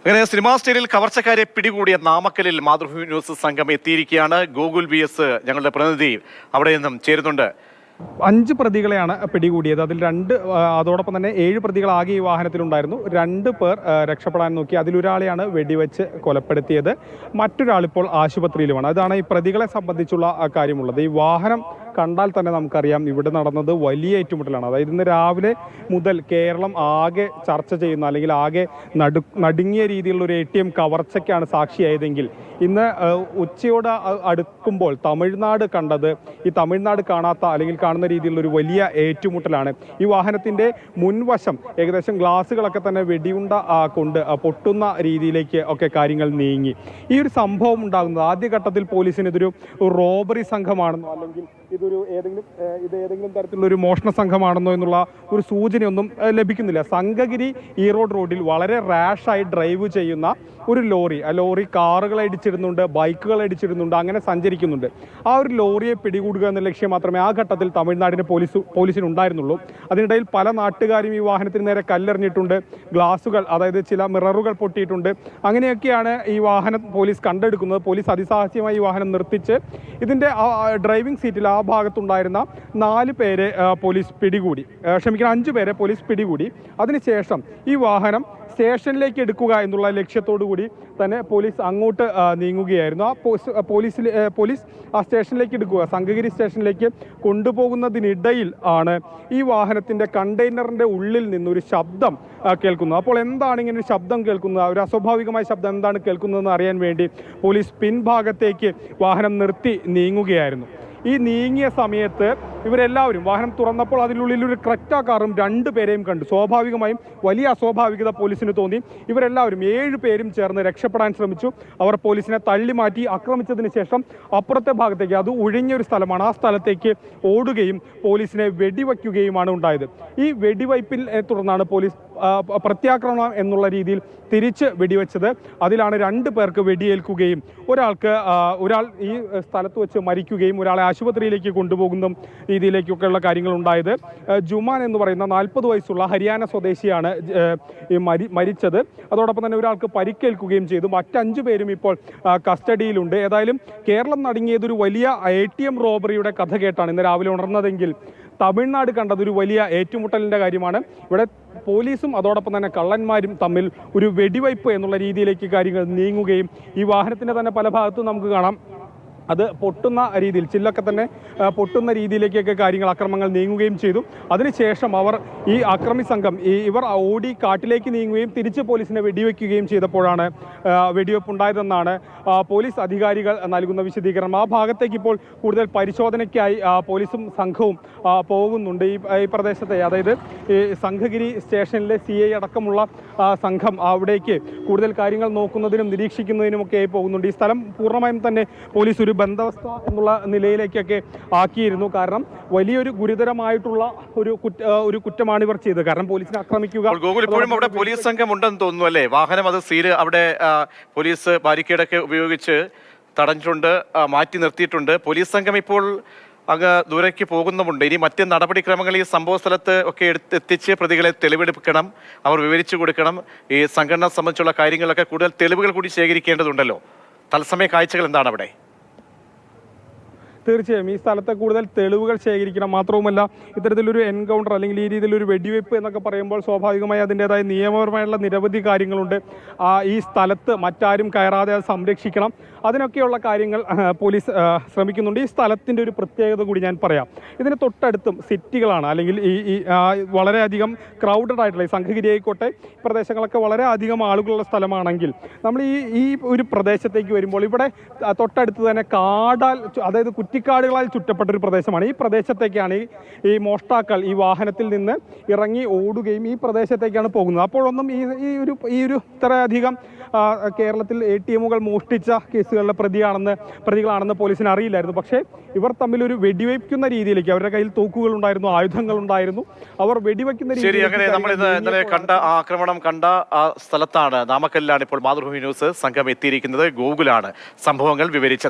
അങ്ങനെ സിനിമാ സ്റ്റൈലിൽ കവർച്ചക്കാരെ പിടികൂടിയ നാമക്കലിൽ മാതൃഭൂമി ന്യൂസ് സംഘം എത്തിയിരിക്കുകയാണ്. ഗോകുൽ BS ഞങ്ങളുടെ പ്രതിനിധി അവിടെ നിന്നും ചേരുന്നുണ്ട്. 5 പ്രതികളെയാണ് പിടികൂടിയത്. അതിൽ അതോടൊപ്പം തന്നെ 7 പ്രതികൾ ആകെ ഈ വാഹനത്തിലുണ്ടായിരുന്നു. 2 പേർ രക്ഷപ്പെടാൻ നോക്കി. അതിലൊരാളെയാണ് വെടിവെച്ച് കൊലപ്പെടുത്തിയത്. മറ്റൊരാളിപ്പോൾ ആശുപത്രിയിലുമാണ്. അതാണ് ഈ പ്രതികളെ സംബന്ധിച്ചുള്ള കാര്യമുള്ളത്. ഈ വാഹനം കണ്ടാൽ തന്നെ നമുക്കറിയാം ഇവിടെ നടന്നത് വലിയ ഏറ്റുമുട്ടലാണ്. അതായത് ഇന്ന് രാവിലെ മുതൽ കേരളം ആകെ ചർച്ച ചെയ്യുന്ന അല്ലെങ്കിൽ ആകെ നടുങ്ങിയ രീതിയിലുള്ള ഒരു ATM കവർച്ചയ്ക്കാണ് സാക്ഷിയായതെങ്കിൽ ഇന്ന് ഉച്ചയോട് അടുക്കുമ്പോൾ തമിഴ്നാട് കണ്ടത് ഈ തമിഴ്നാട് കാണാത്ത അല്ലെങ്കിൽ കാണുന്ന രീതിയിലുള്ള ഒരു വലിയ ഏറ്റുമുട്ടലാണ്. ഈ വാഹനത്തിൻ്റെ മുൻവശം ഏകദേശം ഗ്ലാസുകളൊക്കെ തന്നെ വെടിയുണ്ട കൊണ്ട് പൊട്ടുന്ന രീതിയിലേക്ക് ഒക്കെ കാര്യങ്ങൾ നീങ്ങി. ഈ ഒരു സംഭവം ഉണ്ടാകുന്നത് ആദ്യഘട്ടത്തിൽ പോലീസിന് ഇതൊരു റോബറി സംഘമാണെന്നോ അല്ലെങ്കിൽ ഇത് ഏതെങ്കിലും തരത്തിലുള്ള ഒരു മോഷണ സംഘമാണെന്നോ എന്നുള്ള ഒരു സൂചനയൊന്നും ലഭിക്കുന്നില്ല. സംഘഗിരി ഈറോഡ് റോഡിൽ വളരെ റാഷായി ഡ്രൈവ് ചെയ്യുന്ന ഒരു ലോറി, ആ ലോറി കാറുകൾ ഇടിച്ചിടുന്നുണ്ട്, ബൈക്കുകൾ ഇടിച്ചിടുന്നുണ്ട്, അങ്ങനെ സഞ്ചരിക്കുന്നുണ്ട്. ആ ഒരു ലോറിയെ പിടികൂടുക എന്ന ലക്ഷ്യം മാത്രമേ ആ ഘട്ടത്തിൽ തമിഴ്നാടിന് പോലീസിനുണ്ടായിരുന്നുള്ളൂ. അതിനിടയിൽ പല നാട്ടുകാരും ഈ വാഹനത്തിന് നേരെ കല്ലെറിഞ്ഞിട്ടുണ്ട്, ഗ്ലാസുകൾ അതായത് ചില മിററുകൾ പൊട്ടിയിട്ടുണ്ട്. അങ്ങനെയൊക്കെയാണ് ഈ വാഹനം പോലീസ് കണ്ടെടുക്കുന്നത്. പോലീസ് അതിസാഹസ്യമായി ഈ വാഹനം നിർത്തിച്ച് ഇതിൻ്റെ ഡ്രൈവിംഗ് സീറ്റിൽ ആ ഭാഗത്തുണ്ടായിരുന്ന 4 പേരെ പോലീസ് പിടികൂടി. 5 പേരെ പോലീസ് പിടികൂടി. അതിനുശേഷം ഈ വാഹനം സ്റ്റേഷനിലേക്ക് എടുക്കുക എന്നുള്ള ലക്ഷ്യത്തോടു കൂടി തന്നെ പോലീസ് അങ്ങോട്ട് നീങ്ങുകയായിരുന്നു. പോലീസ് ആ സ്റ്റേഷനിലേക്ക് എടുക്കുക, സംഘഗിരി സ്റ്റേഷനിലേക്ക് കൊണ്ടുപോകുന്നതിനിടയിൽ ആണ് ഈ വാഹനത്തിൻ്റെ കണ്ടെയ്നറിൻ്റെ ഉള്ളിൽ നിന്നൊരു ശബ്ദം കേൾക്കുന്നത്. അപ്പോൾ എന്താണ് ഇങ്ങനെ ഒരു ശബ്ദം കേൾക്കുന്നത്, ഒരു അസ്വാഭാവികമായ ശബ്ദം എന്താണ് കേൾക്കുന്നതെന്ന് അറിയാൻ വേണ്ടി പോലീസ് പിൻഭാഗത്തേക്ക് വാഹനം നിർത്തി നീങ്ങുകയായിരുന്നു. ഈ നീങ്ങിയ സമയത്ത് ഇവരെല്ലാവരും വാഹനം തുറന്നപ്പോൾ അതിനുള്ളിൽ ഒരു ക്രെറ്റ കാറും 2 പേരെയും കണ്ടു. സ്വാഭാവികമായും വലിയ അസ്വാഭാവികത പോലീസിന് തോന്നി. ഇവരെല്ലാവരും 7 പേരും ചേർന്ന് രക്ഷപ്പെടാൻ ശ്രമിച്ചു. അവർ പോലീസിനെ തള്ളി മാറ്റി ആക്രമിച്ചതിന് ശേഷം അപ്പുറത്തെ ഭാഗത്തേക്ക്, അത് ഒഴിഞ്ഞൊരു സ്ഥലമാണ്, ആ സ്ഥലത്തേക്ക് ഓടുകയും പോലീസിനെ വെടിവയ്ക്കുകയുമാണ് ഉണ്ടായത്. ഈ വെടിവയ്പ്പിൽ തുടർന്നാണ് പോലീസ് പ്രത്യാക്രമണം എന്നുള്ള രീതിയിൽ തിരിച്ച് വെടിവെച്ചത്. അതിലാണ് 2 പേർക്ക് വെടിയേൽക്കുകയും ഒരാൾ ഈ സ്ഥലത്ത് വെച്ച് മരിക്കുകയും ഒരാളെ ആശുപത്രിയിലേക്ക് കൊണ്ടുപോകുന്ന രീതിയിലേക്കൊക്കെയുള്ള കാര്യങ്ങൾ ഉണ്ടായത്. ജുമാൻ എന്ന് പറയുന്ന 40 വയസ്സുള്ള ഹരിയാന സ്വദേശിയാണ് മരിച്ചത്. അതോടൊപ്പം തന്നെ ഒരാൾക്ക് പരിക്കേൽക്കുകയും ചെയ്തു. മറ്റ് 5 പേരും ഇപ്പോൾ കസ്റ്റഡിയിലുണ്ട്. ഏതായാലും കേരളം നടുങ്ങിയതൊരു വലിയ ATM റോബറിയുടെ കഥ കേട്ടാണ് ഇന്ന് രാവിലെ ഉണർന്നതെങ്കിൽ തമിഴ്നാട് കണ്ടതൊരു വലിയ ഏറ്റുമുട്ടലിൻ്റെ കാര്യമാണ്. ഇവിടെ പോലീസും അതോടൊപ്പം തന്നെ കള്ളന്മാരും തമ്മിൽ ഒരു വെടിവയ്പ് എന്നുള്ള രീതിയിലേക്ക് കാര്യങ്ങൾ നീങ്ങുകയും ഈ വാഹനത്തിൻ്റെ തന്നെ പല ഭാഗത്തും നമുക്ക് കാണാം അത് പൊട്ടുന്ന രീതിയിൽ, ചില്ലൊക്കെ തന്നെ പൊട്ടുന്ന രീതിയിലേക്കൊക്കെ അക്രമങ്ങൾ നീങ്ങുകയും ചെയ്തു. അതിനുശേഷം ഈ അക്രമി സംഘം ഇവർ ഓടി കാട്ടിലേക്ക് നീങ്ങുകയും തിരിച്ച് പോലീസിനെ വെടിവെക്കുകയും ചെയ്തപ്പോഴാണ് വെടിവെപ്പ് ഉണ്ടായതെന്നാണ് പോലീസ് അധികാരികൾ നൽകുന്ന വിശദീകരണം. ആ ഭാഗത്തേക്ക് ഇപ്പോൾ കൂടുതൽ പരിശോധനയ്ക്കായി പോലീസും സംഘവും പോകുന്നുണ്ട്. ഈ പ്രദേശത്തെ, അതായത് ഈ സംഘഗിരി സ്റ്റേഷനിലെ CI അടക്കമുള്ള സംഘം അവിടേക്ക് കൂടുതൽ കാര്യങ്ങൾ നോക്കുന്നതിനും നിരീക്ഷിക്കുന്നതിനുമൊക്കെ പോകുന്നുണ്ട്. ഈ സ്ഥലം പൂർണ്ണമായും തന്നെ പോലീസ് ഒരു ബന്ദോബസ്ത് എന്നുള്ള നിലയിലേക്കൊക്കെ ആക്കിയിരുന്നു. കാരണം വലിയൊരു ഗുരുതരമായിട്ടുള്ള ഒരു കുറ്റമാണ് ഇവർ ചെയ്തത്. കാരണം പോലീസിനെ ആക്രമിക്കുക. ഇപ്പോഴും അവിടെ പോലീസ് സംഘം ഉണ്ടെന്ന് തോന്നുന്നു അല്ലേ? വാഹനം അത് അവിടെ പോലീസ് ബാരിക്കേഡൊക്കെ ഉപയോഗിച്ച് തടഞ്ഞിട്ടുണ്ട്, മാറ്റി നിർത്തിയിട്ടുണ്ട്. പോലീസ് സംഘം ഇപ്പോൾ അങ്ങ് ദൂരേക്ക് പോകുന്നുമുണ്ട്. ഇനി മറ്റ് നടപടിക്രമങ്ങൾ ഈ സംഭവ സ്ഥലത്ത് ഒക്കെ എത്തിച്ച് പ്രതികളെ തെളിവെടുക്കണം, അവർ വിവരിച്ചു കൊടുക്കണം. ഈ സംഘടന സംബന്ധിച്ചുള്ള കാര്യങ്ങളൊക്കെ കൂടുതൽ തെളിവുകൾ കൂടി ശേഖരിക്കേണ്ടതുണ്ടല്ലോ. തത്സമയ കാഴ്ചകൾ എന്താണ് അവിടെ? തീർച്ചയായും ഈ സ്ഥലത്തെ കൂടുതൽ തെളിവുകൾ ശേഖരിക്കണം. മാത്രവുമല്ല, ഇത്തരത്തിലൊരു എൻകൗണ്ടർ അല്ലെങ്കിൽ ഈ രീതിയിലൊരു വെടിവെയ്പ്പ് എന്നൊക്കെ പറയുമ്പോൾ സ്വാഭാവികമായി അതിൻ്റെതായ നിയമപരമായുള്ള നിരവധി കാര്യങ്ങളുണ്ട്. ഈ സ്ഥലത്ത് മറ്റാരും കയറാതെ അത് സംരക്ഷിക്കണം. അതിനൊക്കെയുള്ള കാര്യങ്ങൾ പോലീസ് ശ്രമിക്കുന്നുണ്ട്. ഈ സ്ഥലത്തിൻ്റെ ഒരു പ്രത്യേകത കൂടി ഞാൻ പറയാം. ഇതിന് തൊട്ടടുത്തും സിറ്റികളാണ്, അല്ലെങ്കിൽ ഈ വളരെയധികം ക്രൗഡഡ് ആയിട്ടുള്ള ഈ സംഘഗിരി ആയിക്കോട്ടെ പ്രദേശങ്ങളൊക്കെ വളരെ അധികം ആളുകളുള്ള സ്ഥലമാണെങ്കിൽ നമ്മൾ ഈ ഒരു പ്രദേശത്തേക്ക് വരുമ്പോൾ ഇവിടെ തൊട്ടടുത്ത് തന്നെ അതായത് കുറ്റിക്കാടുകളാൽ ചുറ്റപ്പെട്ടൊരു പ്രദേശമാണ്. ഈ പ്രദേശത്തേക്കാണ് ഈ മോഷ്ടാക്കൾ ഈ വാഹനത്തിൽ നിന്ന് ഇറങ്ങി ഓടുകയും ഈ പ്രദേശത്തേക്കാണ് പോകുന്നത്. അപ്പോഴൊന്നും ഈ ഒരു ഇത്രയധികം കേരളത്തിൽ ATMകൾ മോഷ്ടിച്ച കേസുകളിലെ പ്രതികളാണെന്ന് പോലീസിന് അറിയില്ലായിരുന്നു. പക്ഷേ ഇവർ തമ്മിൽ ഒരു വെടിവെക്കുന്ന രീതിയിലേക്ക്, അവരുടെ കയ്യിൽ തോക്കുകളുണ്ടായിരുന്നു, ആയുധങ്ങളുണ്ടായിരുന്നു, അവർ വെടിവെക്കുന്ന രീതി. അങ്ങനെ നമ്മൾ ഇന്നലെ ആക്രമണം കണ്ട ആ സ്ഥലത്താണ്, നാമക്കല്ലിലാണ് ഇപ്പോൾ മാതൃഭൂമി ന്യൂസ് സംഘം എത്തിയിരിക്കുന്നത്. ഗൂഗിളാണ് സംഭവങ്ങൾ വിവരിച്ചത്.